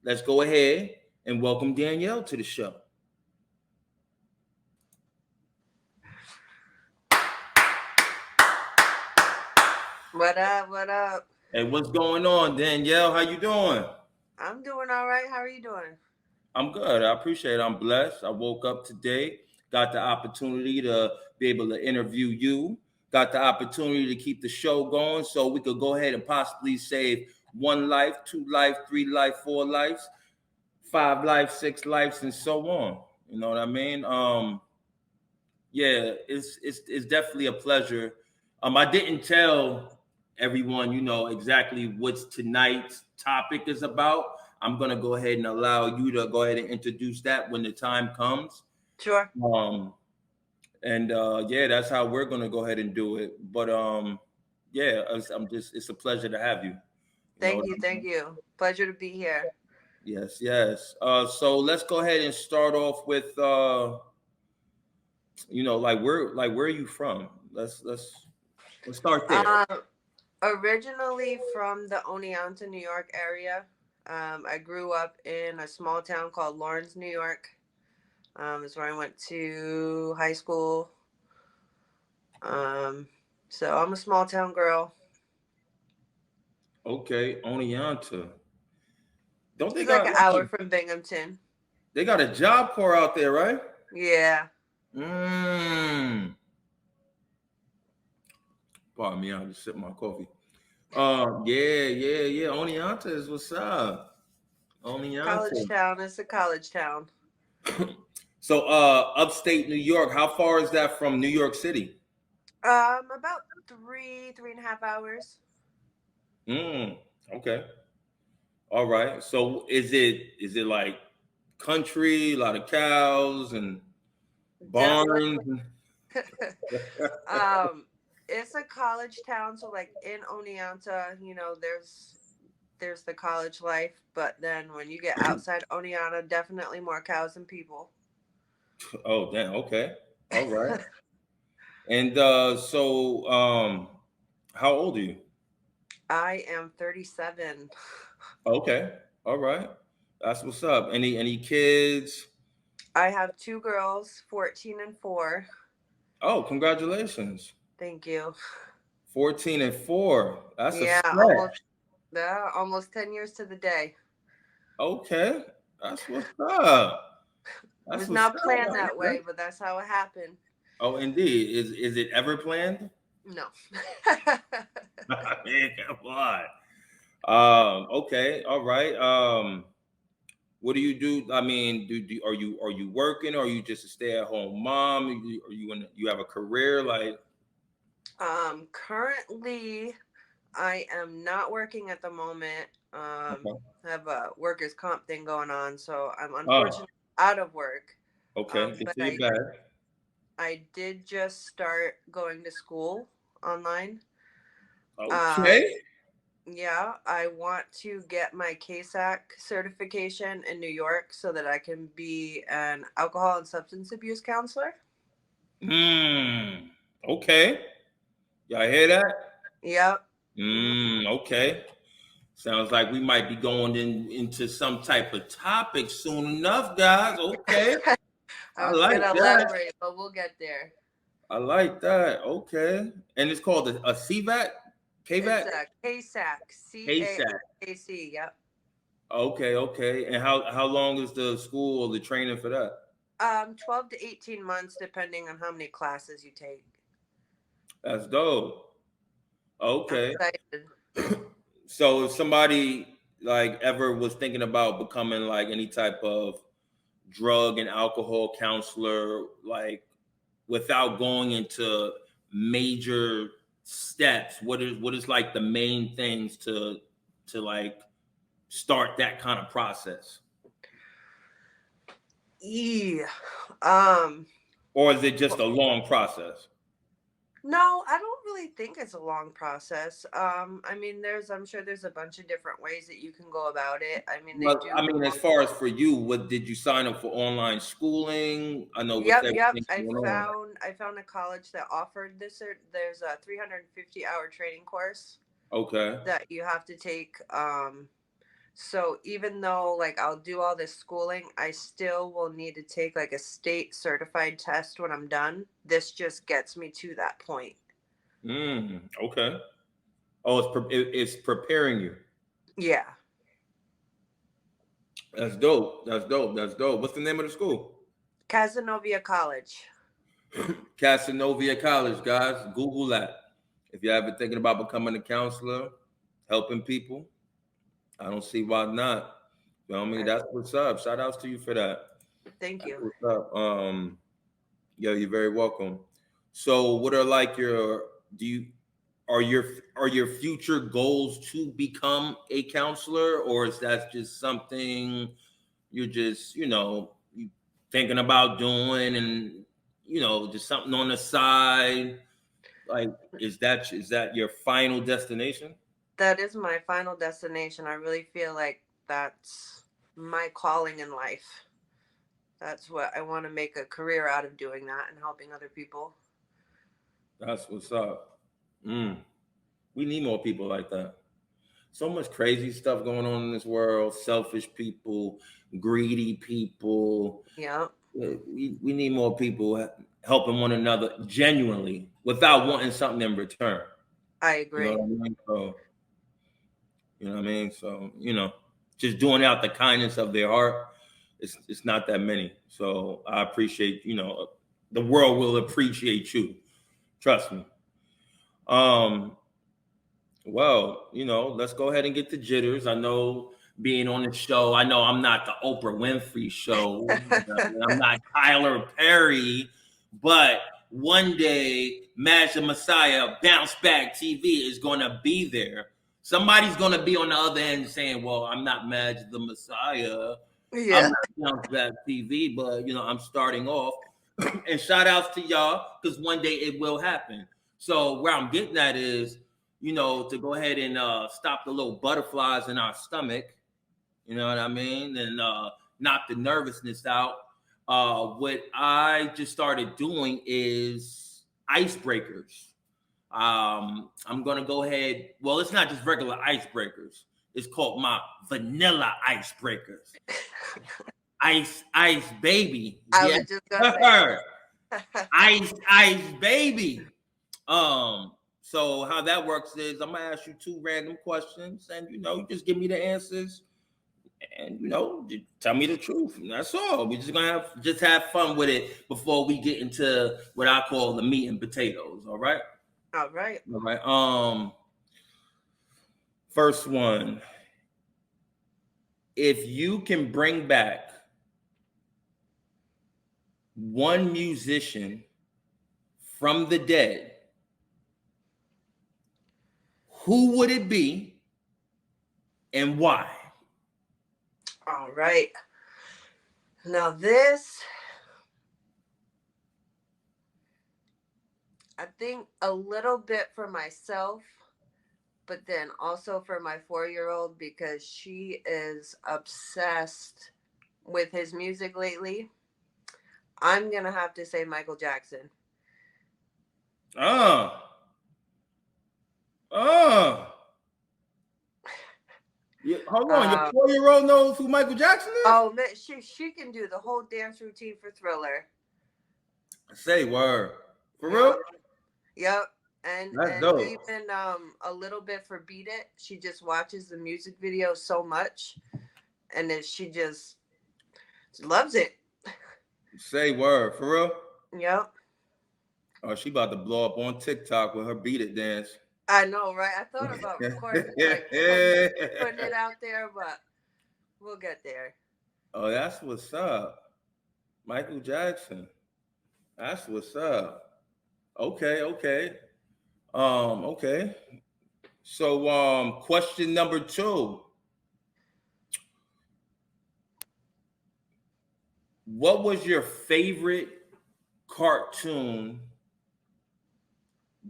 let's go ahead and welcome Danielle to the show. What up? What up? Hey, what's going on, Danielle? How you doing? I'm doing all right. How are you doing? I'm good. I appreciate it. I'm blessed. I woke up today, got the opportunity to be able to interview you, got the opportunity to keep the show going so we could go ahead and possibly save one life, two life, three life, four lives, five lives, six lives, and so on. You know what I mean? Yeah, it's definitely a pleasure. I didn't tell everyone, exactly what tonight's topic is about. I'm gonna go ahead and allow you to go ahead and introduce that when the time comes. Sure. Um, and yeah, that's how we're gonna go ahead and do it. But yeah, it's a pleasure to have you. You know Thank what you. I Thank mean? you. Pleasure to be here. Yes, yes. So let's go ahead and start off with like where are you from? Let's start there. Um, Originally from the Oneonta, New York area. I grew up in a small town called Lawrence, New York. Is where I went to high school. Um, so I'm a small town girl. Okay, Oneonta. Don't they It's like got an like hour from Binghamton. they got a job corps out there, right? Yeah. Mmm. Pardon me, I just sip my coffee. Yeah. Oneonta is what's up. College Oneonta. town. It's a college town. So upstate New York, how far is that from New York City? About 3.5 hours. Mm, okay. All right. So is it like country, a lot of cows and barns? Definitely. um, it's a college town, so like in Oneonta, there's the college life, but then when you get outside Oneonta, definitely more cows and people. Oh, damn. Okay. All right. And how old are you? I am 37. Okay. All right. That's what's up. Any kids? I have two girls, 14 and 4. Oh, congratulations. Thank you. 14 and 4. That's a Yeah, almost stretch. almost 10 years to the day. Okay. That's what's up. It That's was what's not planned up. that way, but that's how it happened. Oh, indeed. Is it ever planned? No. Man, come on. Okay, all right. What do you do? I mean, are you working, or are you just a stay-at-home mom? You have a career? Like, Currently I am not working at the moment. okay. I have a workers' comp thing going on, so I'm Oh, unfortunately out of work. okay. Get But to your I bag. I did just start going to school online. Um, Okay. yeah, I want to get my KSAC certification in New York so that I can be an alcohol and substance abuse counselor. Hmm. Okay. Y'all hear that? Yep. Mhm. Okay. Sounds like we might be going into some type of topic soon enough, guys. Okay. I I was like gonna that. elaborate, but we'll get there. I like that. Okay. And it's called a CVAT? It's KVAT? a KSAC, KSAT. CAAC. Yep. Okay. And how long is the school or the training for that? 12 to 18 months, depending on how many classes you take. That's dope. I'm Okay. excited. So if somebody like ever was thinking about becoming like any type of drug and alcohol counselor, like without going into major steps, what is like the main things to like start that kind of process? Yeah. Um, Or is it just well, a long process? no, I don't really think it's a long process. I mean, I'm sure there's a bunch of different ways that you can go about it. I mean, they Well, do. I mean, as far as for you, what did you sign up for online schooling? I know with Yep. everything going on. I found a college that offered this. There's a 350-hour training course Okay. that you have to take. So even though like I'll do all this schooling, I still will need to take like a state certified test when I'm done. This just gets me to that point. Okay. Oh, it's preparing you. Yeah. That's dope. That's dope. That's dope. What's the name of the school? Casanova College. Casanova College, guys. Google that. If you're ever thinking about becoming a counselor, helping people, I don't see why not. You know what I mean? I, That's what's up. Shout outs to you for that. thank That's you. what's up. Yeah, you're very welcome. So, what are like your do you are your future goals to become a counselor, or is that just something you're just you thinking about doing, and just something on the side? Like, is that your final destination? That is my final destination. I really feel like that's my calling in life. That's what I want to make a career out of, doing that and helping other people. That's what's up. Mm. We need more people like that. So much crazy stuff going on in this world. Selfish people, greedy people. Yeah, We need more people helping one another genuinely without wanting something in return. I You know agree. what I mean? So, you know what I mean? So, just doing out the kindness of their heart, it's not that many. So I appreciate, the world will appreciate you. Trust me. Um, Well, let's go ahead and get the jitters. I know being on the show, I know I'm not the Oprah Winfrey show. I'm not Tyler Perry, but one day, Magic Messiah Bounce Back TV is going to be there. Somebody's going to be on the other end saying, well, I'm not Magic the Messiah. I'm Yeah. not Bounce Back TV, but, I'm starting off. And shout outs to y'all because one day it will happen. So where I'm getting at is, to go ahead and stop the little butterflies in our stomach, you know what I mean, and knock the nervousness out. What I just started doing is icebreakers. I'm gonna go ahead. Well, it's not just regular icebreakers. It's called my vanilla icebreakers. Ice, baby. I Yes, was just gonna say. sir. Ice, baby. So how that works is I'm gonna ask you two random questions, and you just give me the answers, and just tell me the truth. And that's all. We're just gonna have fun with it before we get into what I call the meat and potatoes. All right. All right. All right. First one. If you can bring back one musician from the dead, who would it be and why? All right. Now this, I think a little bit for myself, but then also for my 4-year-old because she is obsessed with his music lately. I'm gonna have to say Michael Jackson. Uh, uh. Hold on, your Um, 4-year-old knows who Michael Jackson is? oh man, she can do the whole dance routine for Thriller. Say word. For Yep, real? yep. And That's and dope. even a little bit for Beat It. She just watches the music video so much, and then she loves it. Say word. For real? Yep. Oh, she about to blow up on TikTok with her beat it dance. I know, right? I thought about recording, like putting it out there, but we'll get there. Oh, that's what's up. Michael Jackson. That's what's up. Okay, okay. Okay. So question number two. What was your favorite cartoon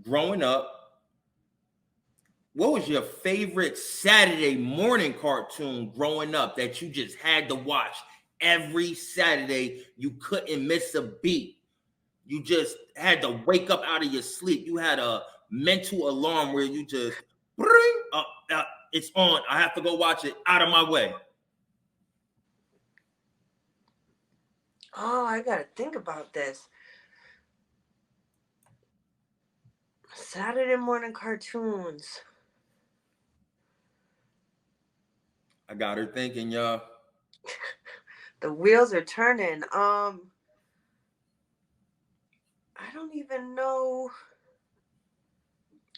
growing up? What was your favorite Saturday morning cartoon growing up that you just had to watch every Saturday? You couldn't miss a beat. You just had to wake up out of your sleep. You had a mental alarm where you just Bring, it's on. I have to go watch it. Out of my way. Oh, I gotta think about this. Saturday morning cartoons. I got her thinking, y'all. The wheels are turning. I don't even know.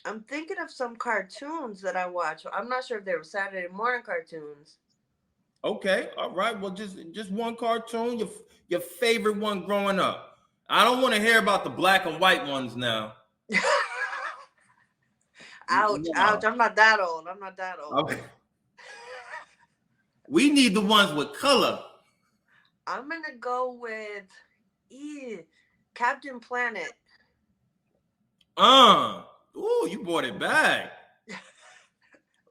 I'm thinking of some cartoons that I watch. I'm not sure if they were Saturday morning cartoons. Okay, all right. Well, just one cartoon, your favorite one growing up. I don't want to hear about the black and white ones now. Ouch, ouch. No. I'm not that old. I'm not that old. Okay. We need the ones with color. I'm gonna go with Captain Planet. Ooh, you brought it back.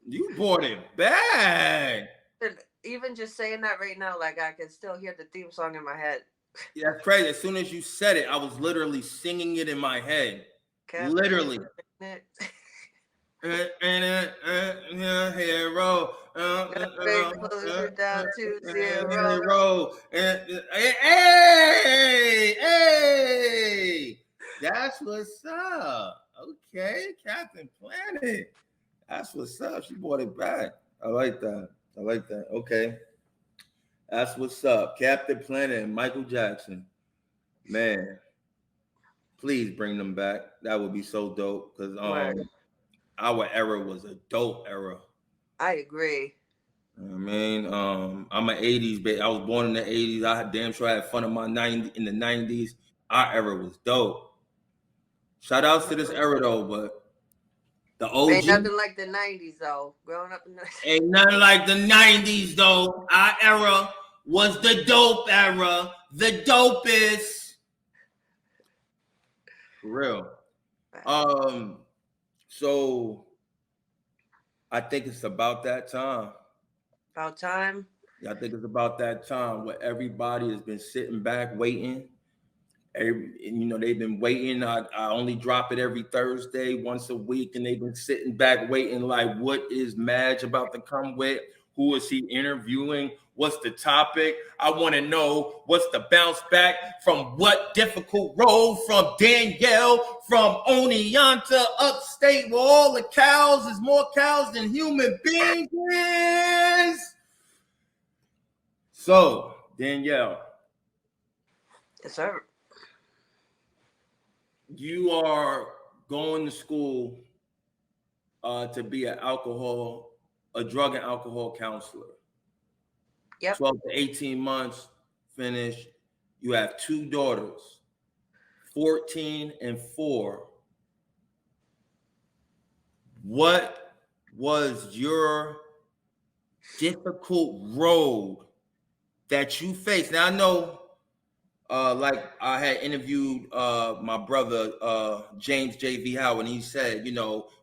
You brought it back. And even just saying that right now, like I can still hear the theme song in my head. Yeah, that's crazy. As soon as you said it, I was literally singing it in my head. Captain Literally. Planet. Hero. Bring closer down to zero. Hero. Hey, hey. That's what's up. Okay, Captain Planet. That's what's up. She brought it back. I like that. I like that. Okay. That's what's up. Captain Planet and Michael Jackson. Man, please bring them back. That would be so dope. Because Word. our era was a dope era. I agree. I mean, I'm an '80s baby. I was born in the '80s. I damn sure had fun in my '90s. In the '90s, our era was dope. Shout outs to this era though, but the Ain't OG nothing like the '90s though. Growing up in the ain't nothing like the '90s though. Our era was the dope era, the dopest. For real. Um, so I think it's about that time. about time. Yeah, I think it's about that time where everybody has been sitting back waiting. They've been waiting. I only drop it every Thursday, once a week, and they've been sitting back waiting. Like, what is Madge about to come with? Who is he interviewing? What's the topic? I want to know what's the bounce back from what difficult role from Danielle from Oneonta upstate where all the cows is more cows than human beings is. So, Danielle, Yes, sir. you are going to school to be a drug and alcohol counselor. Yep. 12 to 18 months, finished. You have two daughters, 14 and 4. What was your difficult road that you faced? Now I know, like I had interviewed my brother James J.V. Howard, and he said,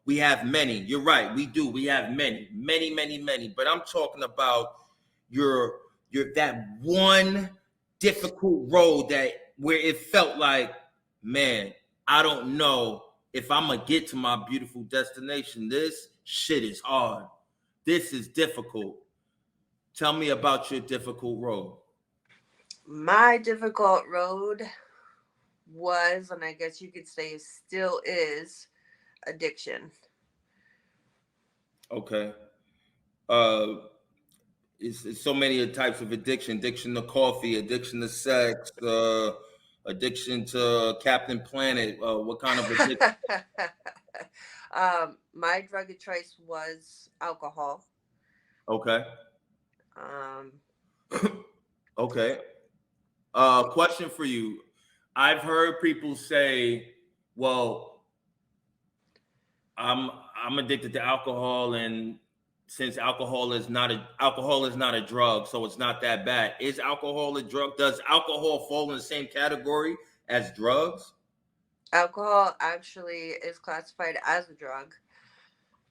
we have many. You're right, we do. We have many, many, many, many. But I'm talking about your that one difficult road that where it felt like, man, I don't know if I'm gonna get to my beautiful destination. This shit is hard. This is difficult. Tell me about your difficult road. My difficult road was, and I guess you could say still is, addiction. Okay. It's so many types of addiction: addiction to coffee, addiction to sex, addiction to Captain Planet. What kind of addiction? My drug of choice was alcohol. Okay. Um, Okay. Question for you. I've heard people say, well, I'm addicted to alcohol, and since alcohol is not a drug, so it's not that bad. Is alcohol a drug? Does alcohol fall in the same category as drugs? Alcohol actually is classified as a drug.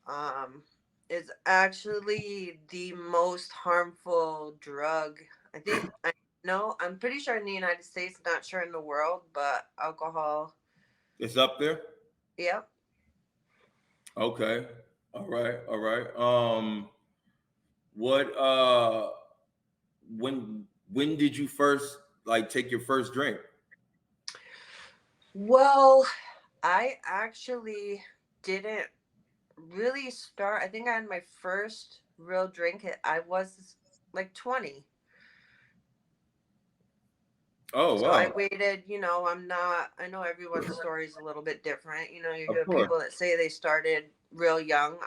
Um, it's actually the most harmful drug. I think I know. I'm pretty sure in the United States, not sure in the world, but alcohol. It's up there. Yep. Okay. All right, all right. What when did you first like take your first drink? Well, I actually didn't really start. I think I had my first real drink. I was like 20. Oh So I wow, waited, I'm not, I know everyone's story is a little bit different. You of hear course. people that say they started real young.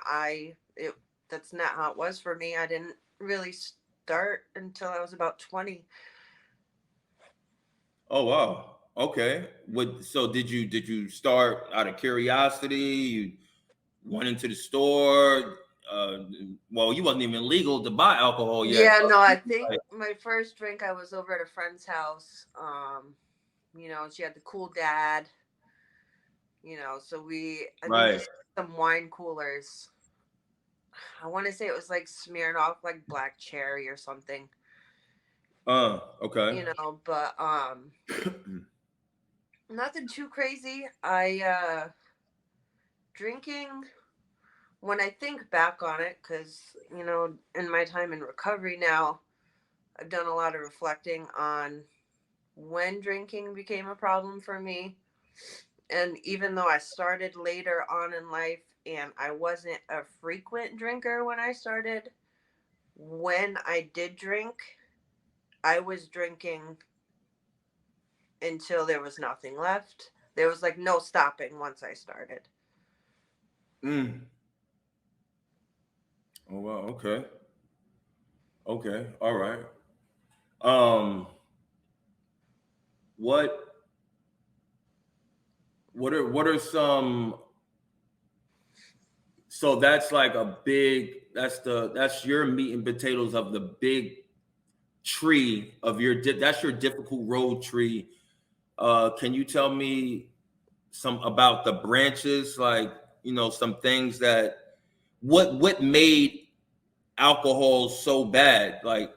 That's not how it was for me. I didn't really start until I was about 20. Oh wow. Okay. What? So did you start out of curiosity? You went into the store. Uh, well, you wasn't even legal to buy alcohol yet. Yeah, So, no, I think like, my first drink, I was over at a friend's house. She had the cool dad, so I think he right. had some wine coolers. I want to say it was like Smirnoff, like black cherry or something, Okay. but nothing too crazy. I drinking, when I think back on it, because in my time in recovery now, I've done a lot of reflecting on when drinking became a problem for me. And even though I started later on in life and I wasn't a frequent drinker when I started, when I did drink, I was drinking until there was nothing left. There was like no stopping once I started. Mm. Oh wow. Okay. Okay. All right. Um. What what are some? So that's like a big. That's your meat and potatoes of the big tree of your. That's your difficult road tree. Can you tell me some about the branches? Like some things that what made alcohol so bad? Like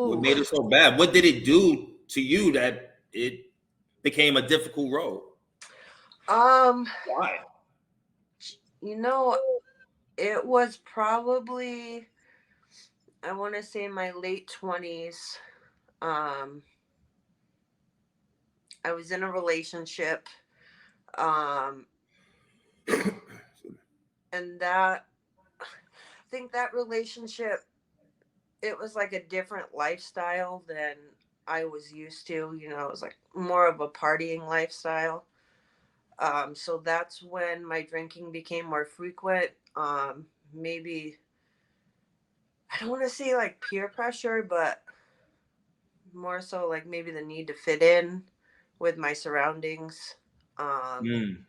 what Ooh. made it so bad? What did it do to you that it became a difficult road? Um, Why? you know, it was probably, I want to say, my late 20s. Um, I was in a relationship. Um, and I think that relationship, it was like a different lifestyle than I was used to. It was like more of a partying lifestyle. So that's when my drinking became more frequent. Maybe, I don't want to say like peer pressure, but more so like maybe the need to fit in with my surroundings. Um, Mm,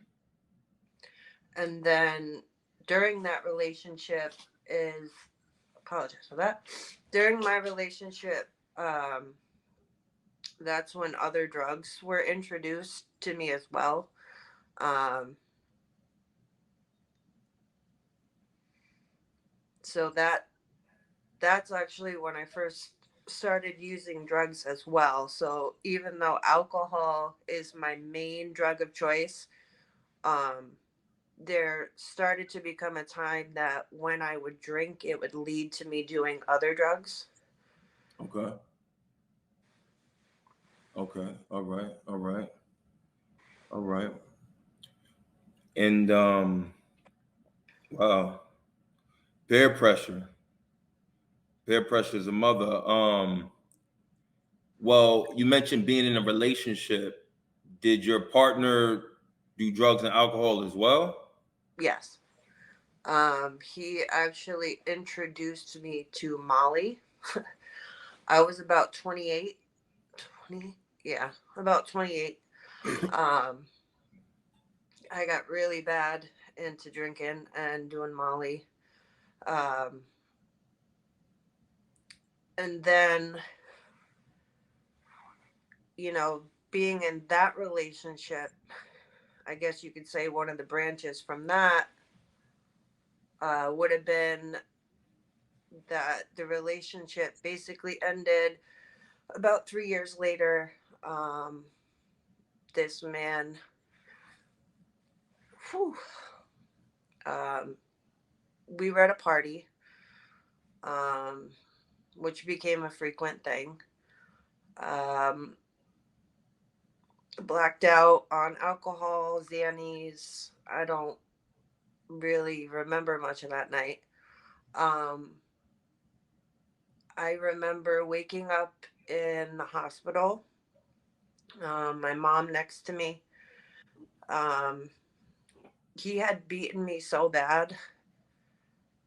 and then during that relationship is apologize for that. During my relationship, that's when other drugs were introduced to me as well. Um, so that's actually when I first started using drugs as well. So even though alcohol is my main drug of choice, um, there started to become a time that when I would drink, it would lead to me doing other drugs. okay. Okay. All right. All right. All right. And wow, peer pressure. Peer pressure is a mother. Well, you mentioned being in a relationship. Did your partner do drugs and alcohol as well? Yes. He actually introduced me to Molly. I was about 28, 20, yeah, about 28. Um, I got really bad into drinking and doing Molly. Um, and then, being in that relationship, I guess you could say one of the branches from that would have been that the relationship basically ended about 3 years later. Um, this man, whew, Um, we were at a party, um, which became a frequent thing. Um, Blacked out on alcohol, Xannies. I don't really remember much of that night. Um, I remember waking up in the hospital. My mom next to me. Um, he had beaten me so bad.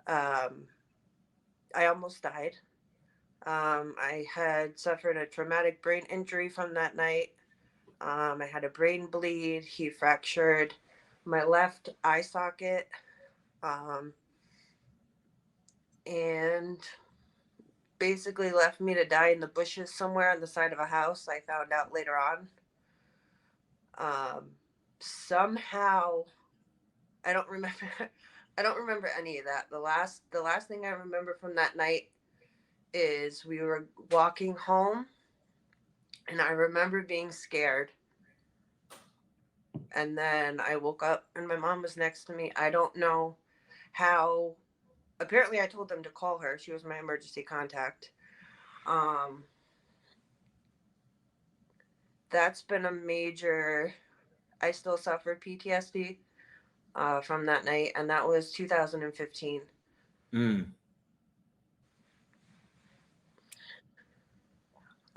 Um, I almost died. I had suffered a traumatic brain injury from that night. I had a brain bleed. He fractured my left eye socket. Um, and basically left me to die in the bushes somewhere on the side of a house. I found out later on. Um, Somehow, I don't remember. I don't remember any of that. The last thing I remember from that night is we were walking home, and I remember being scared. And then I woke up, and my mom was next to me. I don't know how. Apparently, I told them to call her. She was my emergency contact. Um, that's been a major. I still suffer PTSD from that night, and that was 2015. Mm.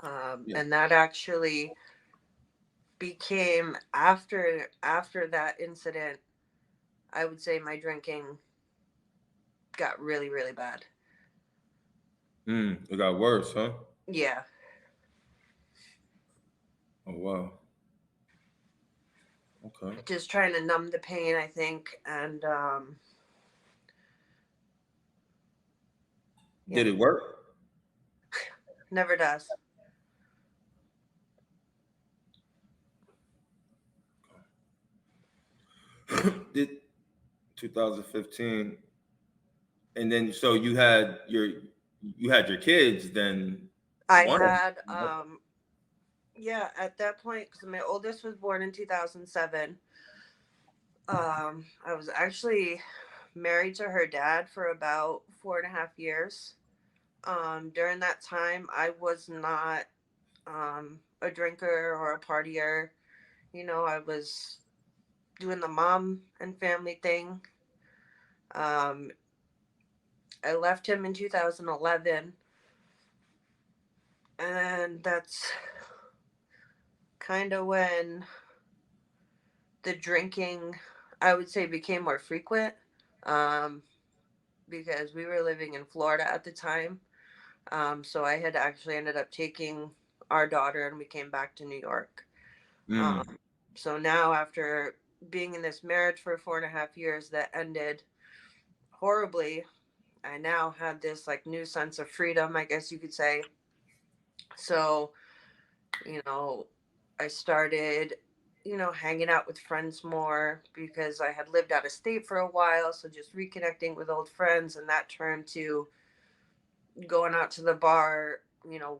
Yeah. And that actually became after that incident. I would say my drinking got really really bad. Mm. It got worse, huh? Yeah, Oh wow. Okay. just trying to numb the pain, I think, and yeah, Did it work? never does. Did 2015, and then so you had your kids then. I One of had them. yeah, at that point, because my oldest was born in 2007. I was actually married to her dad for about 4.5 years. During that time, I was not a drinker or a partier. I was doing the mom and family thing. Um, I left him in 2011, and that's kind of when the drinking, I would say, became more frequent, um, because we were living in Florida at the time. So I had actually ended up taking our daughter, and we came back to New York. Um, Mm. so now, after being in this marriage for 4.5 years that ended horribly, I now had this like new sense of freedom, I guess you could say. So, you know, I started, hanging out with friends more because I had lived out of state for a while. So just reconnecting with old friends, and that turned to going out to the bar,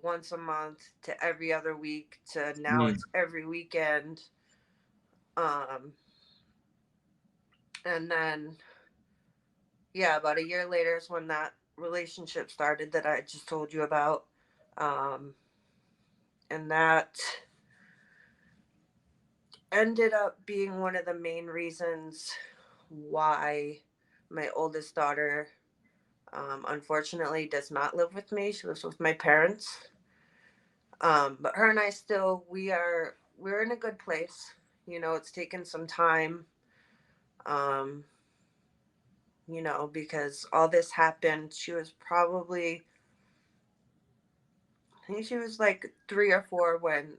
once a month to every other week to now Mm. it's every weekend. Um, and then, yeah, about a year later is when that relationship started that I just told you about. Um, and that ended up being one of the main reasons why my oldest daughter, unfortunately, does not live with me. She lives with my parents. But her and I still, we're in a good place. It's taken some time, um, because all this happened. She was probably, I think she was like 3 or 4 when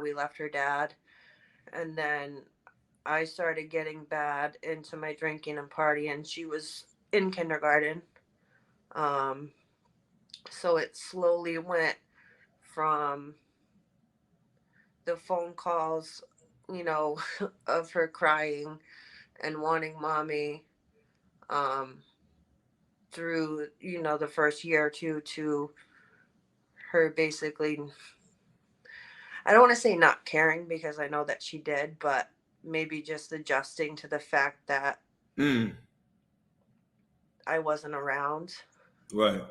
we left her dad. And then I started getting bad into my drinking and partying. She was in kindergarten. Um, so it slowly went from the phone calls, you know, of her crying and wanting mommy, um, through, the first year or two to her basically, I don't want to say not caring because I know that she did, but maybe just adjusting to the fact that Mm. I wasn't around. Right.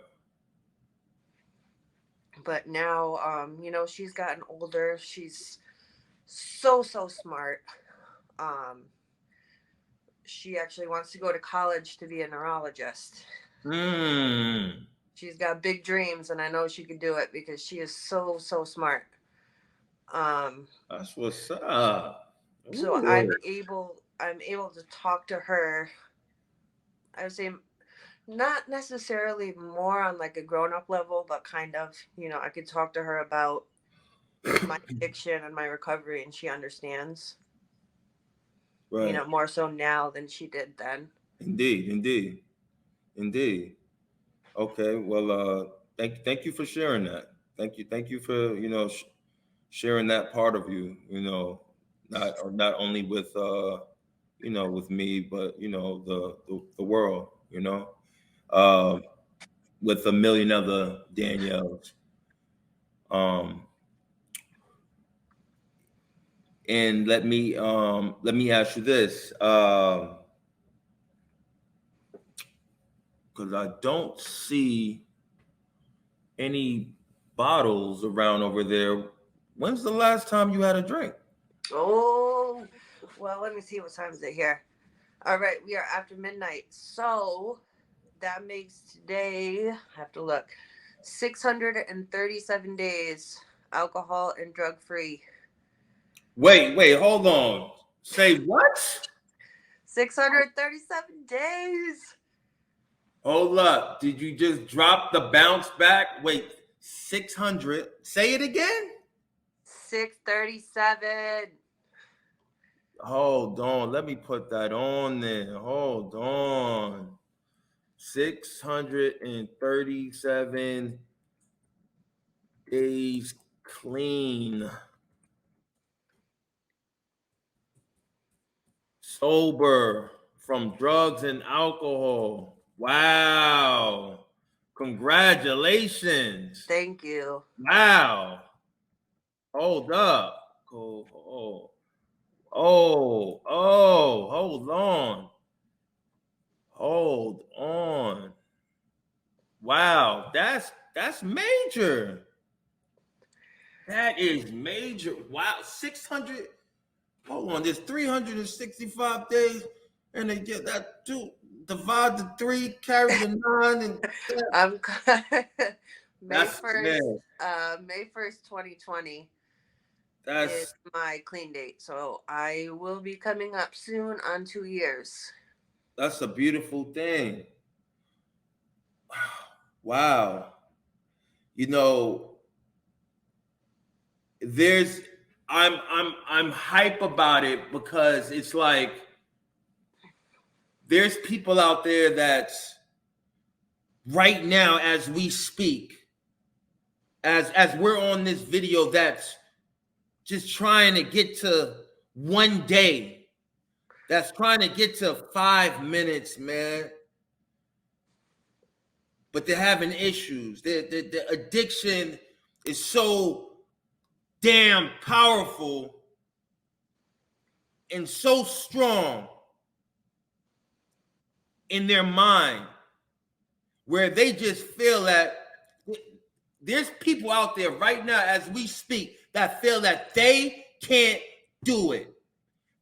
But now, she's gotten older. She's so smart. Um, she actually wants to go to college to be a neurologist. Mm. She's got big dreams, and I know she could do it because she is so smart. Um, That's what's up. so I'm Ooh. able I'm able to talk to her. I would say not necessarily more on like a grown up level, but kind of, I could talk to her about my addiction and my recovery, and she understands, Right. more so now than she did then. Indeed. Indeed. Indeed. Okay. Well, thank you for sharing that. Thank you for sharing that part of you. Not only with with me, but the world. Uh, with a million other Danielles. Um, and let me ask you this, because I don't see any bottles around over there. When's the last time you had a drink? Oh, well, let me see what time is it here. All right, we are after midnight. So that makes today, I have to look, 637 days alcohol and drug free. Wait, hold on. Say what? 637 days. Hold up. Did you just drop the bounce back? Wait, 600. Say it again? 637. Hold on. Let me put that on there. Hold on. 637 days clean, sober from drugs and alcohol. Wow. Congratulations. Thank you. Wow. Hold up. Hold on. Hold on. Wow, that's major. That is major. Wow, 600. Hold on, there's 365 days, and they get that two. Divide the three, carry the nine, and I'm May that's 1st, man. May 1st, 2020 is That's my clean date. So I will be coming up soon on 2 years. that's a beautiful thing. Wow. You know, there's I'm hype about it because it's like there's people out there that's right now as we speak, as we're on this video, that's just trying to get to one day, that's trying to get to 5 minutes, man. But they're having issues. The addiction is so damn powerful and so strong in their mind where they just feel that there's people out there right now as we speak that feel that they can't do it,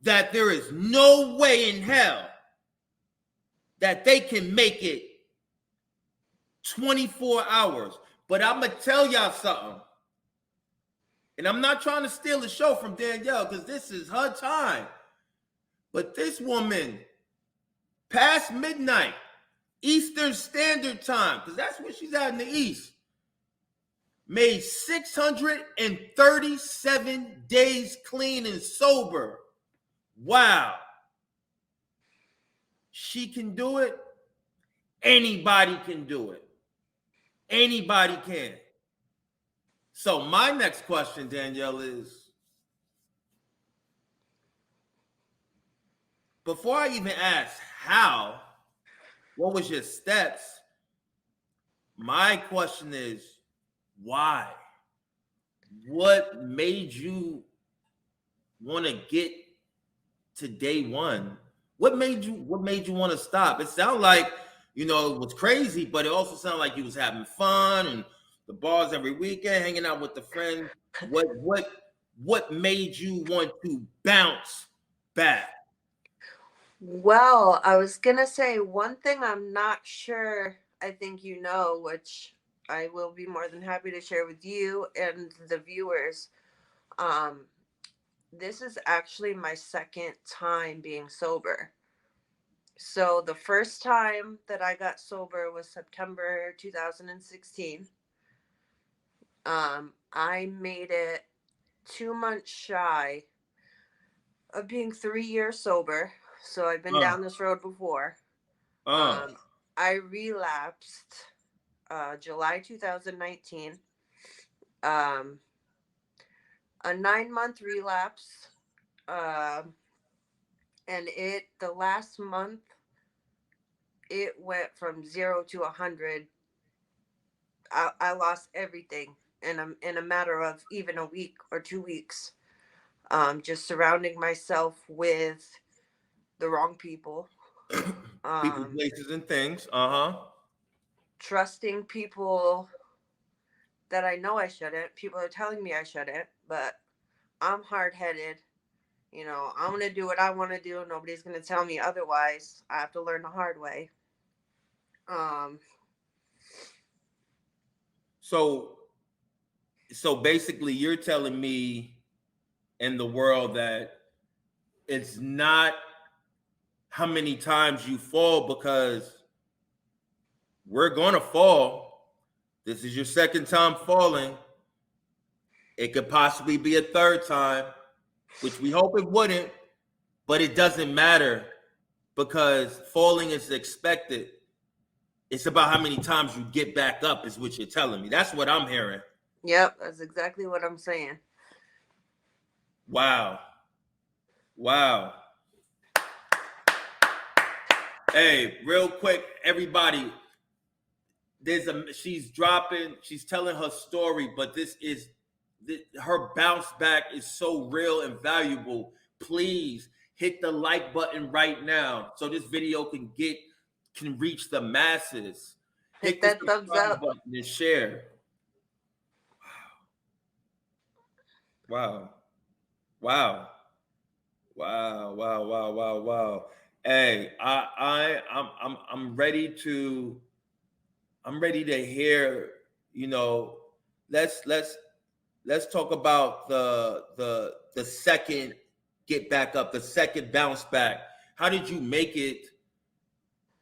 that there is no way in hell that they can make it 24 hours. But I'm going to tell y'all something. And I'm not trying to steal the show from Danielle because this is her time. But this woman, past midnight, Eastern Standard Time, because that's where she's at in the East, made 637 days clean and sober. Wow. She can do it. Anybody can do it. Anybody can. So my next question, Danielle, is before I even ask how, what was your steps? My question is why? What made you want to get to day one? What made you want to stop? It sounds like it was crazy, but it also sounded like you was having fun and the bars every weekend, hanging out with the friends. What made you want to bounce back? Well, I was gonna say one thing I'm not sure I think you know, which I will be more than happy to share with you and the viewers. Um, this is actually my second time being sober. So the first time that I got sober was September 2016. I made it 2 months shy of being 3 years sober. So I've been Uh, down this road before. uh, Um, I relapsed July 2019. Um, a 9 month relapse. Um, and the last month, it went from 0 to 100. I lost everything in a matter of even a week or 2 weeks. Just surrounding myself with the wrong people. people, Um, places, and things. Uh-huh. trusting people that I know I shouldn't. People are telling me I shouldn't, but I'm hard headed. I'm going to do what I want to do. Nobody's going to tell me otherwise. I have to learn the hard way. Um, So so basically you're telling me in the world that it's not how many times you fall, because we're going to fall. This is your second time falling. It could possibly be a third time, which we hope it wouldn't, but it doesn't matter because falling is expected. It's about how many times you get back up, is what you're telling me. That's what I'm hearing. yep, that's exactly what I'm saying. Wow. Wow. Hey, real quick, everybody, she's telling her story, but her bounce back is so real and valuable. Please hit the like button right now so this video can reach the masses. Hit Hit the that thumbs subscribe up. button and share. Wow. Wow. Wow. Wow. Wow. Wow. Wow. Hey, I'm ready to hear, you know, let's let's let's talk about the second get back up, the second bounce back. How did you make it?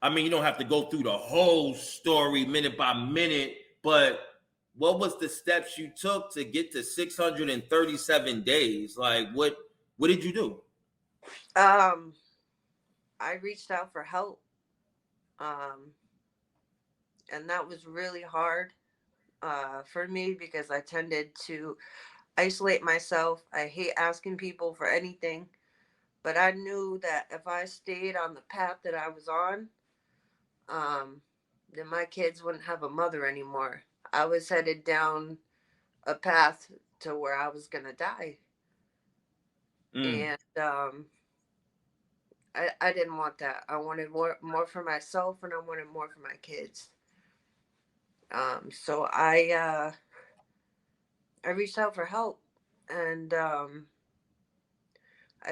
I mean, you don't have to go through the whole story minute by minute, but what was the steps you took to get to 637 days? Like what did you do? Um, I reached out for help. Um, and that was really hard for me because I tended to isolate myself. I hate asking people for anything, but I knew that if I stayed on the path that I was on, um, then my kids wouldn't have a mother anymore. I was headed down a path to where I was gonna die, Mm. and I didn't want that. I wanted more for myself, and I wanted more for my kids. So I reached out for help, and I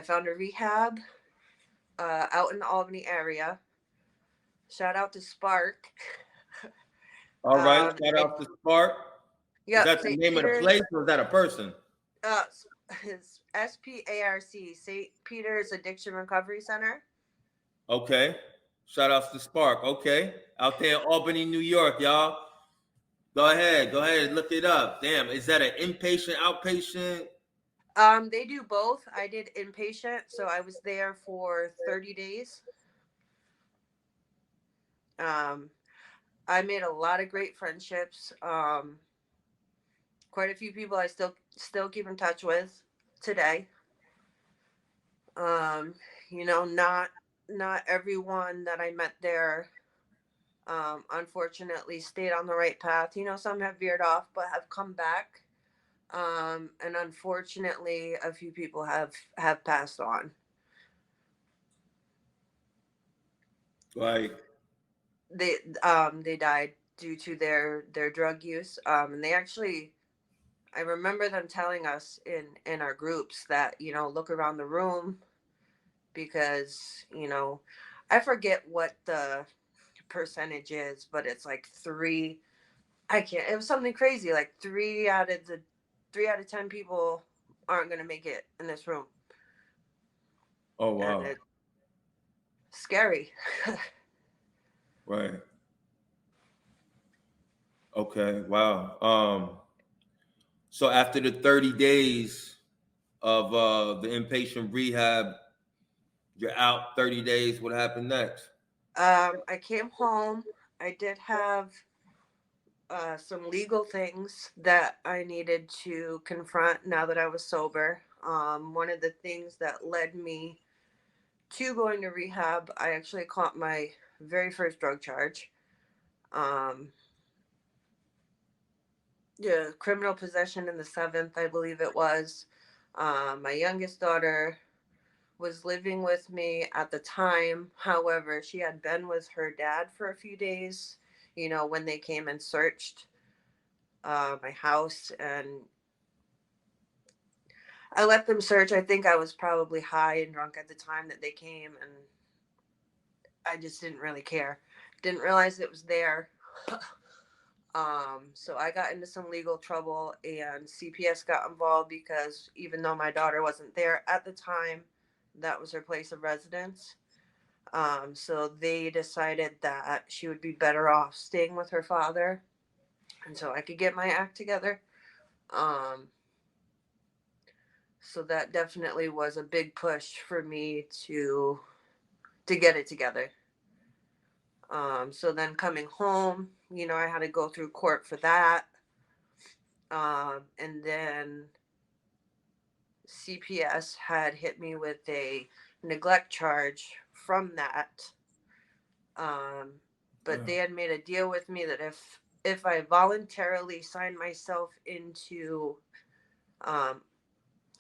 found a rehab out in the Albany area. Shout out to Spark. All right, shout I out to Spark. Is Yep, that the St. name of the place Peter's. or is that a person? Uh, it's SPARC, St. Peter's Addiction Recovery Center. Okay. Shout outs to Spark. Okay. Out there in Albany, New York, y'all. Go ahead. Go ahead and look it up. Damn. Is that an inpatient, outpatient? They do both. I did inpatient, so I was there for 30 days. Um, I made a lot of great friendships. Quite a few people I still keep in touch with today. Um, not everyone that I met there, unfortunately, stayed on the right path. Some have veered off, but have come back. And unfortunately, a few people have passed on. Right. they died due to their drug use. And they actually, I remember them telling us in our groups that, look around the room, because, I forget what the percentage is, but it's like three. I can't. It was something crazy. Like three out of 10 people aren't gonna make it in this room, Oh and wow. it's scary. Right. Okay. Wow. So after the 30 days of the inpatient rehab, you're out 30 days. What happened next? I came home. I did have some legal things that I needed to confront now that I was sober. One of the things that led me to going to rehab, I actually caught my very first drug charge. Um, yeah, criminal possession in the seventh, I believe it was. My youngest daughter was living with me at the time. However, she had been with her dad for a few days, when they came and searched my house. And I let them search. I think I was probably high and drunk at the time that they came, and I just didn't really care. Didn't realize it was there. So I got into some legal trouble, and CPS got involved because even though my daughter wasn't there at the time, that was her place of residence. So they decided that she would be better off staying with her father until I could get my act together. Um, so that definitely was a big push for me to get it together. So then coming home, I had to go through court for that. And then CPS had hit me with a neglect charge from that. But they had made a deal with me that if I voluntarily signed myself into, um,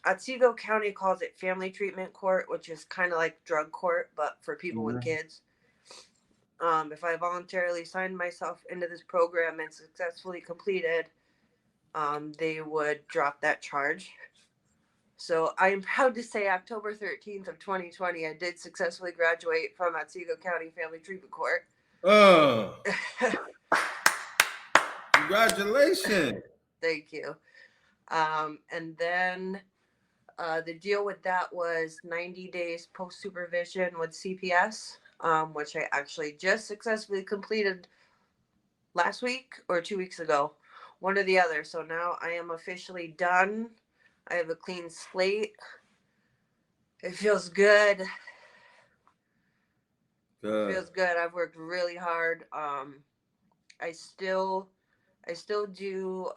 Otsego County calls it family treatment court, which is kind of like drug court, but for people with Mhm. kids. If I voluntarily signed myself into this program and successfully completed, they would drop that charge. So I am proud to say October 13th of 2020, I did successfully graduate from Otsego County Family Treatment Court. Oh, congratulations. Thank you. And then the deal with that was 90 days post supervision with CPS, which I actually just successfully completed last week or 2 weeks ago, one or the other. So now I am officially done. I have a clean slate. It feels good. It Good. feels good. I've worked really hard. I still I still do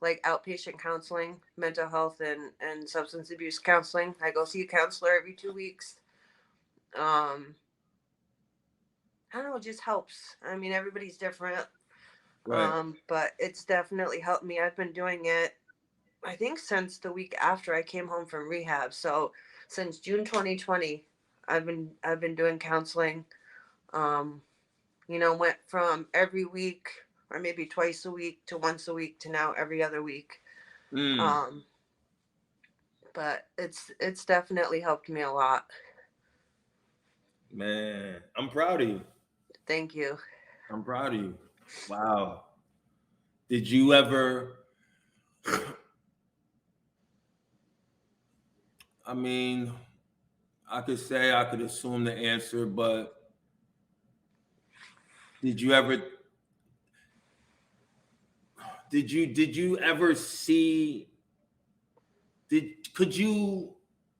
like outpatient counseling, mental health and substance abuse counseling. I go see a counselor every 2 weeks. Um, I don't know, it just helps. I mean, everybody's different, Right. but it's definitely helped me. I've been doing it, I think, since the week after I came home from rehab. So since June 2020, I've been doing counseling. Um, went from every week or maybe twice a week to once a week to now every other week. Mm, Um, but it's definitely helped me a lot. man, I'm proud of you. Thank you. I'm proud of you. Wow. Did you ever, I mean, I could say I could assume the answer, but did you ever did you ever see could you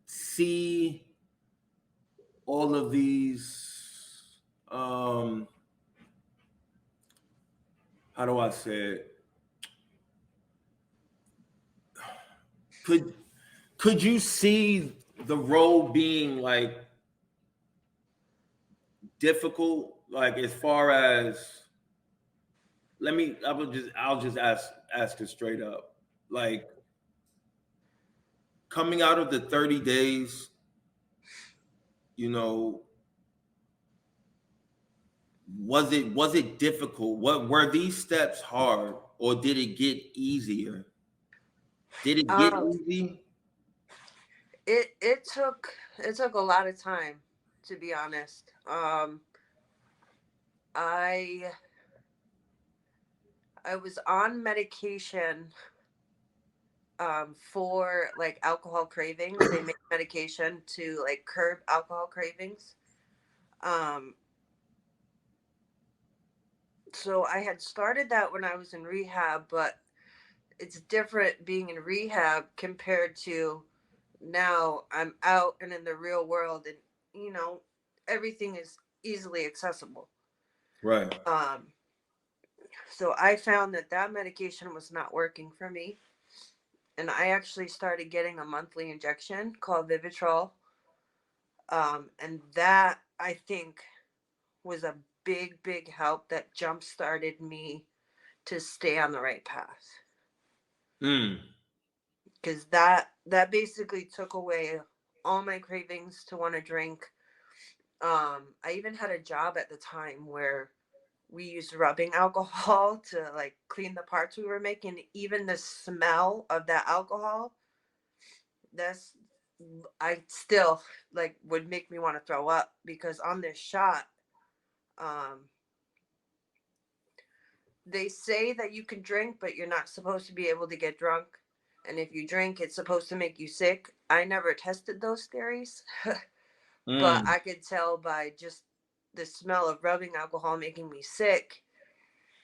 see all of these um how do I say it? Could could you see the role being like difficult, like as far as I'll just ask it straight up. Like coming out of the 30 days, you know, was it difficult? What were these steps hard, or did it get easier? Did it get Um, easy? it took a lot of time, to be honest. I I was on medication for like alcohol cravings. They make medication to like curb alcohol cravings. Um, so I had started that when I was in rehab, but it's different being in rehab compared to now I'm out and in the real world, and you know everything is easily accessible. Right. Um, so I found that that medication was not working for me, and I actually started getting a monthly injection called Vivitrol. And that I think was a big help that jump started me to stay on the right path, Mm. because that basically took away all my cravings to want to drink. I even had a job at the time where we used rubbing alcohol to like clean the parts we were making. Even the smell of that alcohol, that's I still like would make me want to throw up, because on this shot, um, they say that you can drink, but you're not supposed to be able to get drunk. And if you drink, it's supposed to make you sick. I never tested those theories, but Mm. I could tell by just the smell of rubbing alcohol making me sick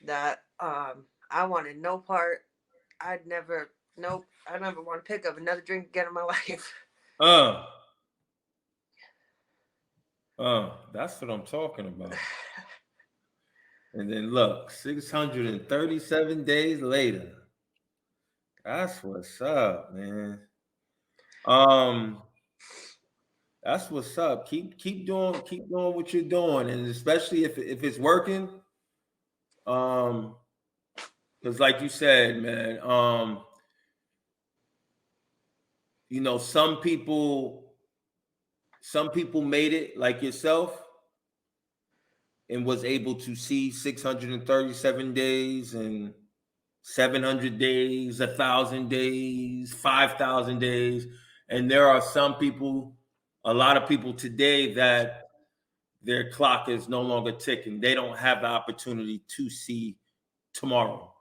that I wanted no part. Nope, I never want to pick up another drink again in my life. Uh. That's what I'm talking about. And then look, 637 days later. That's what's up, man. Um, that's what's up. Keep doing what you're doing, and especially if it's working. Um, because like you said, man, some people made it like yourself and was able to see 637 days and 700 days, 1,000 days, 5,000 days. And there are some people, a lot of people today that their clock is no longer ticking. They don't have the opportunity to see tomorrow.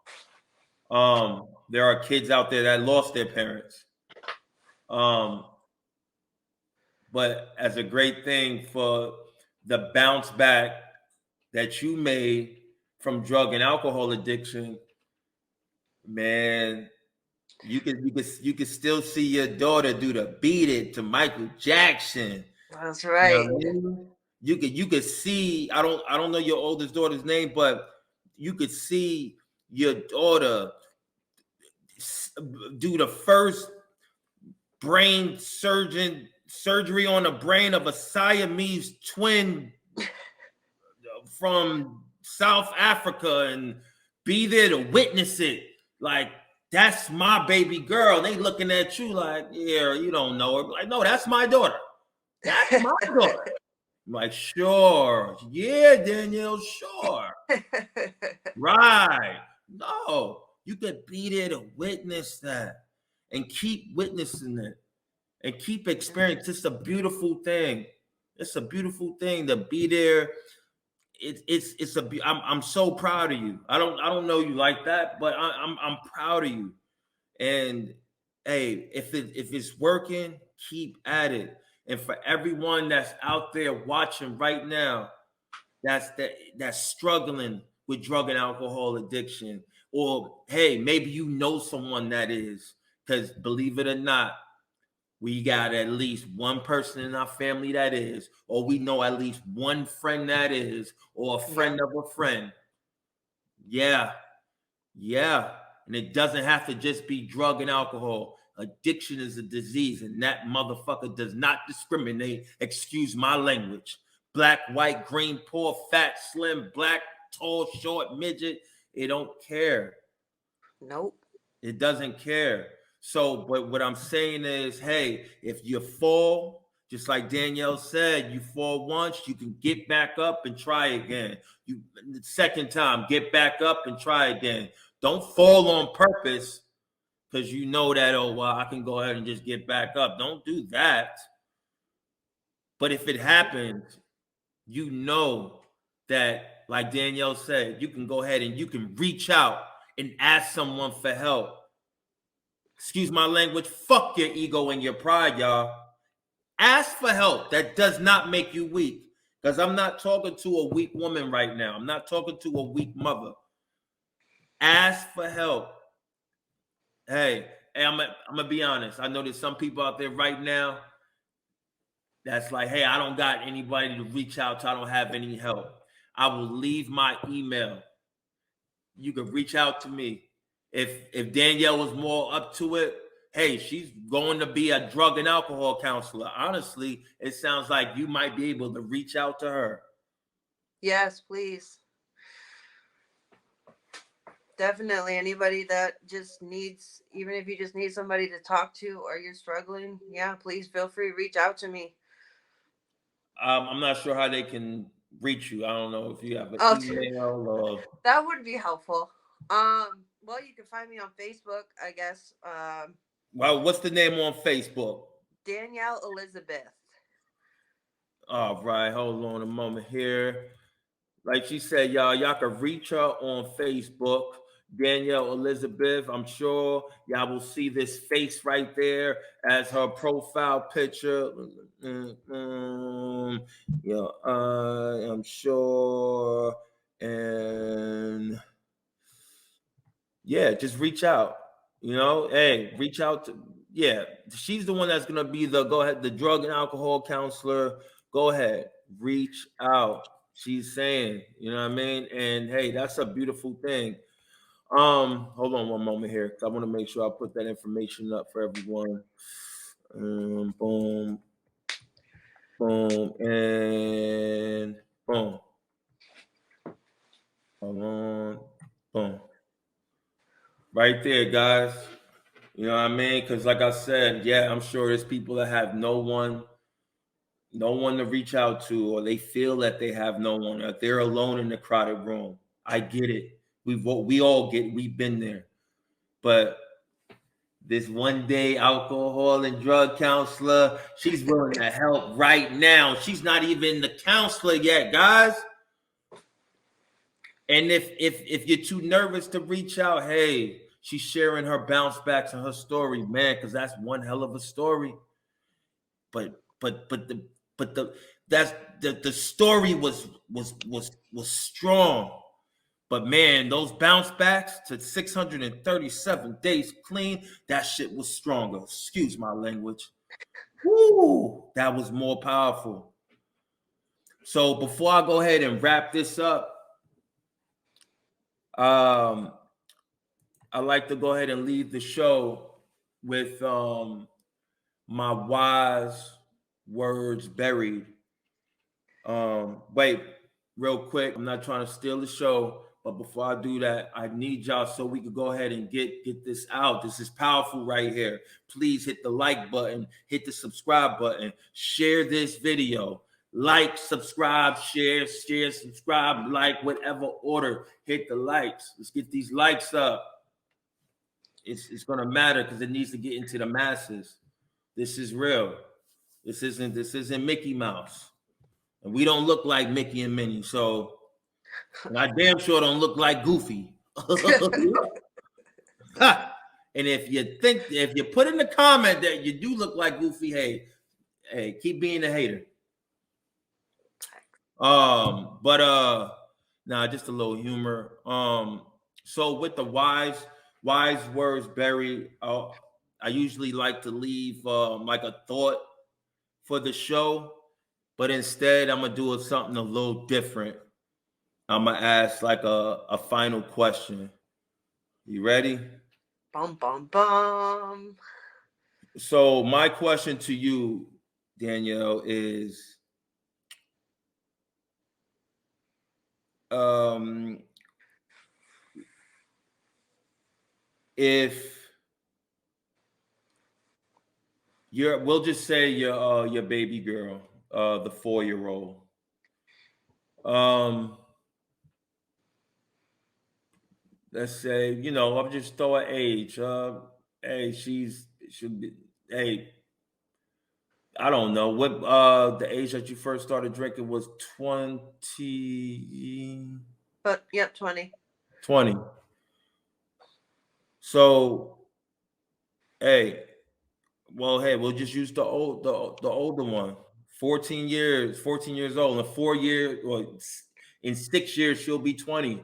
There are kids out there that lost their parents. Um, but as a great thing for the bounce back that you made from drug and alcohol addiction, man, you could still see your daughter do the beat it to Michael Jackson. That's You know right. what I mean? You could see, I don't know your oldest daughter's name, but you could see your daughter do the first brain surgery on the brain of a Siamese twin from South Africa and be there to witness it. Like, that's my baby girl. They looking at you like, yeah, you don't know her. Like, no, that's my daughter. That's my daughter. I'm like, sure. Yeah, Danielle, sure. Right. No, you could be there to witness that and keep witnessing it and keep experiencing. It's a beautiful thing. It's a beautiful thing to be there. I'm so proud of you. I don't know you like that, but I'm proud of you. And hey, if it's working, keep at it. And for everyone that's out there watching right now, that's struggling with drug and alcohol addiction, or hey, maybe you know someone that is, because believe it or not, we got at least one person in our family that is, or we know at least one friend that is, or a Yep. friend of a friend. Yeah, yeah. And it doesn't have to just be drug and alcohol. Addiction is a disease, and that motherfucker does not discriminate. Excuse my language. Black, white, green, poor, fat, slim, black, tall, short, midget. It don't care. Nope. It doesn't care. So, but what I'm saying is, hey, if you fall, Just like Danielle said, you fall once, you can get back up and try again. You the second time, get back up and try again. Don't fall on purpose because you know that, oh well, I can go ahead and just get back up. Don't do that. But if it happens, you know that, like Danielle said, you can go ahead and you can reach out and ask someone for help. Excuse my language, fuck your ego and your pride, y'all. Ask for help. That does not make you weak. Because I'm not talking to a weak woman right now. I'm not talking to a weak mother. Ask for help. Hey, I'm gonna be honest. I know there's some people out there right now that's like, hey, I don't got anybody to reach out to. I don't have any help. I will leave my email. You can reach out to me. If Danielle was more up to it, hey, she's going to be a drug and alcohol counselor. Honestly, it sounds like you might be able to reach out to her. Yes, please. Definitely. Anybody that just needs, even if you just need somebody to talk to or you're struggling, yeah, please feel free to reach out to me. I'm not sure how they can reach you. I don't know if you have an Oh, email or. that would be helpful. Well, you can find me on Facebook, I guess. Well, what's the name on Facebook? Danielle Elizabeth. All right, hold on a moment here. Like she said, y'all can reach her on Facebook, Danielle Elizabeth. I'm sure y'all will see this face right there as her profile picture. Yeah, I'm sure. And yeah, just reach out. Hey, reach out to, yeah. She's the one that's gonna be the go ahead, the drug and alcohol counselor. Go ahead, reach out. She's saying, you know what I mean? And hey, that's a beautiful thing. Hold on one moment here, because I want to make sure I put that information up for everyone. Boom, boom, and boom. Hold on, boom. Right there, guys. You know what I mean? Because like I said, yeah, I'm sure there's people that have no one to reach out to, or they feel that they have no one, or they're alone in the crowded room. I get it. We've been there. But this one day alcohol and drug counselor, she's willing to help right now. She's not even the counselor yet, guys. And if you're too nervous to reach out, hey, she's sharing her bounce backs and her story, man, because that's one hell of a story. But that's the story was strong. But man, those bounce backs to 637 days clean, that shit was stronger. Excuse my language. Woo, that was more powerful. So before I go ahead and wrap this up, um, I like to go ahead and leave the show with my wise words buried. Wait, real quick. I'm not trying to steal the show, but before I do that, I need y'all so we could go ahead and get this out. This is powerful right here. Please hit the like button, hit the subscribe button, share this video. Like, subscribe, share, subscribe, like, whatever order. Hit the likes. Let's get these likes up. It's gonna matter because it needs to get into the masses. This is real. This isn't Mickey Mouse. And we don't look like Mickey and Minnie, so and I damn sure don't look like Goofy. And if you put in the comment that you do look like Goofy, hey, keep being a hater. But nah, just a little humor. So with the wise words buried, I usually like to leave like a thought for the show, but instead I'm gonna do something a little different. I'm gonna ask like a final question. You ready? Bum bum bum. So my question to you, Danielle, is um if we'll just say your baby girl, the 4 year old. Um, let's say, I'll just throw an age. Hey, should be. Hey, I don't know what the age that you first started drinking was 20, But yep, 20. 20. So hey, well, hey, we'll just use the older one. 14 years old. In 4 years, or in 6 years, she'll be 20.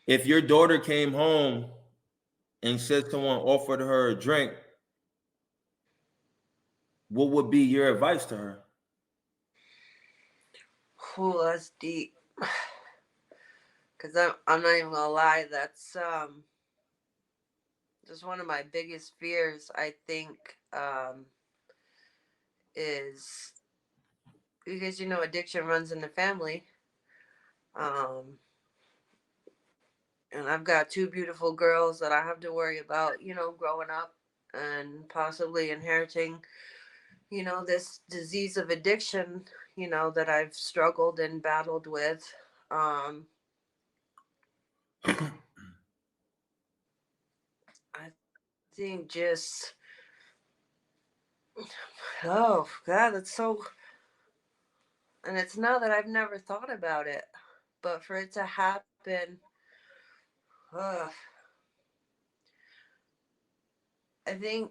If your daughter came home and said someone offered her a drink, what would be your advice to her? Ooh, that's deep. Cause I'm not even gonna lie. That's just one of my biggest fears. I think is because addiction runs in the family. Um, and I've got two beautiful girls that I have to worry about. Growing up and possibly inheriting this disease of addiction. That I've struggled and battled with. Um, I think just oh god, that's so. And it's not that I've never thought about it, but for it to happen, ugh, I think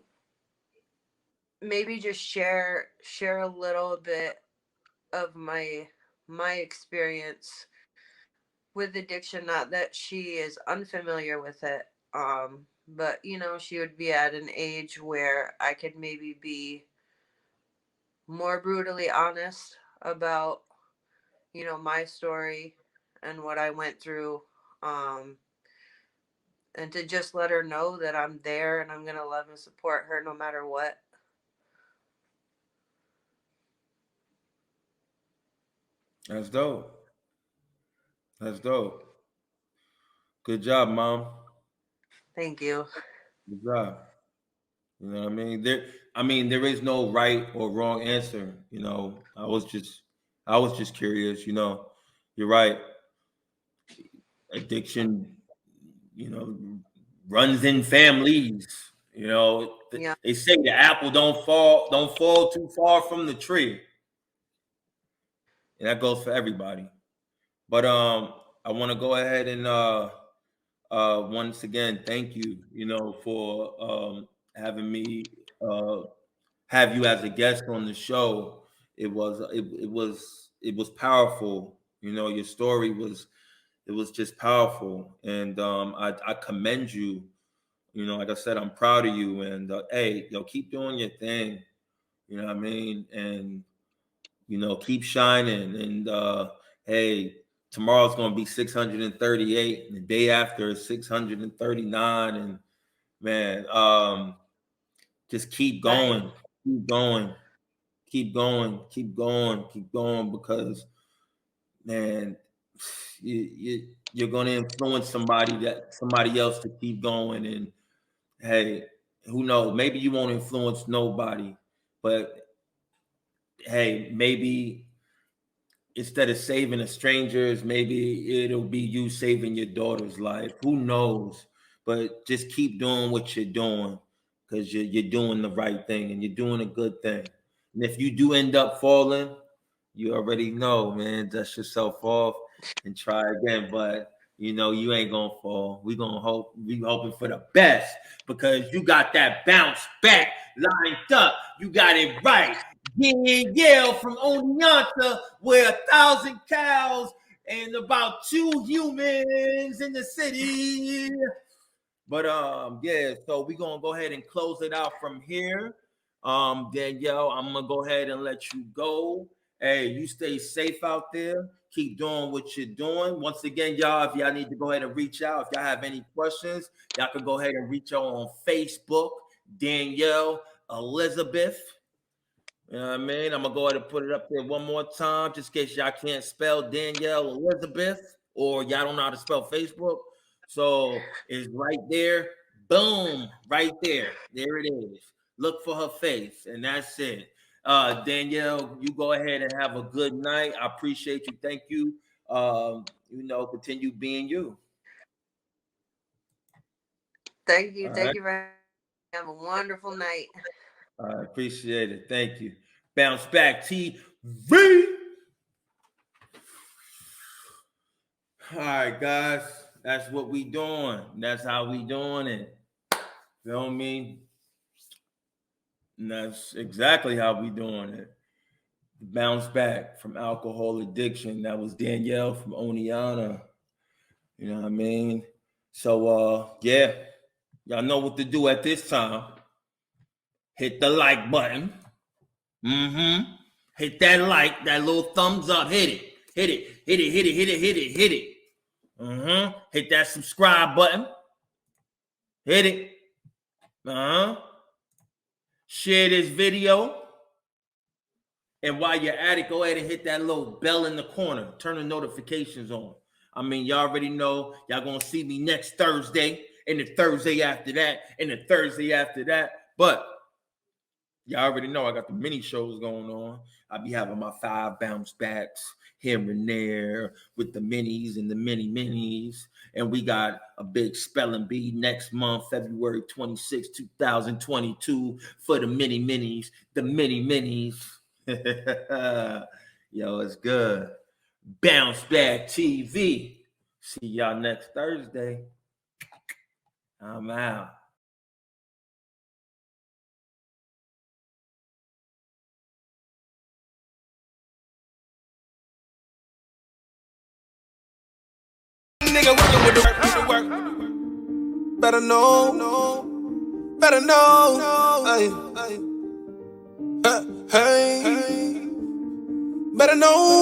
maybe just share a little bit of my experience with addiction. Not that she is unfamiliar with it, but she would be at an age where I could maybe be more brutally honest about my story and what I went through. Um, and to just let her know that I'm there and I'm going to love and support her no matter what. That's dope. That's dope. Good job, mom. Thank you. Good job. You know what I mean? There is no right or wrong answer. I was just curious. You're right. Addiction, you know, runs in families. Yeah. They say the apple don't fall too far from the tree, and that goes for everybody. But I want to go ahead and once again thank you, for having me have you as a guest on the show. It was powerful. Your story was just powerful, and I commend you. Like I said, I'm proud of you, and hey, keep doing your thing. You know what I mean, and keep shining. And hey, tomorrow's gonna be 638, and the day after is 639, and man, just keep Right. going, keep going, keep going, keep going, keep going, because man, you're going to influence somebody else to keep going. And hey, who knows, maybe you won't influence nobody, but hey, maybe instead of saving a stranger's, maybe it'll be you saving your daughter's life. Who knows? But just keep doing what you're doing, because you're doing the right thing and you're doing a good thing. And if you do end up falling, you already know, man, dust yourself off and try again. But you ain't gonna fall. We hoping for the best, because you got that bounce back lined up. You got it right. Danielle from Oneonta, where 1,000 cows and about 2 humans in the city. But yeah, so we're gonna go ahead and close it out from here. Danielle, I'm gonna go ahead and let you go. Hey, you stay safe out there. Keep doing what you're doing. Once again, y'all, if y'all need to go ahead and reach out, if y'all have any questions, y'all can go ahead and reach out on Facebook, Danielle Elizabeth. You know what I mean? I'm gonna go ahead and put it up there one more time, just in case y'all can't spell Danielle Elizabeth, or y'all don't know how to spell Facebook. So it's right there. Boom, right there. There it is. Look for her face, and that's it. Danielle, you go ahead and have a good night. I appreciate you. Thank you. Continue being you. Thank you. All Thank right. you for having me. Have a wonderful night. I appreciate it. Thank you. Bounce Back TV. All right, guys. That's what we doing. That's how we doing it. Feel me? And that's exactly how we doing it. Bounce back from alcohol addiction. That was Danielle from Oneonta. You know what I mean? So yeah, y'all know what to do at this time. Hit the like button. Mm-hmm. Hit that like, that little thumbs up. Hit it. Hit it. Hit it. Hit it. Hit it. Hit it. Hit it. Mm-hmm. Hit that subscribe button. Hit it. Uh-huh. Share this video. And while you're at it, go ahead and hit that little bell in the corner. Turn the notifications on. I mean, y'all already know y'all gonna see me next Thursday, and the Thursday after that, and the Thursday after that. But y'all already know I got the mini shows going on. I'll be having my 5 bounce backs here and there with the minis and the minis. And we got a big spelling bee next month, February 26, 2022, for the minis, the minis. Yo, it's good. Bounce Back TV. See y'all next Thursday. I'm out. Nigga working with the work. Better know. Hey. Better know.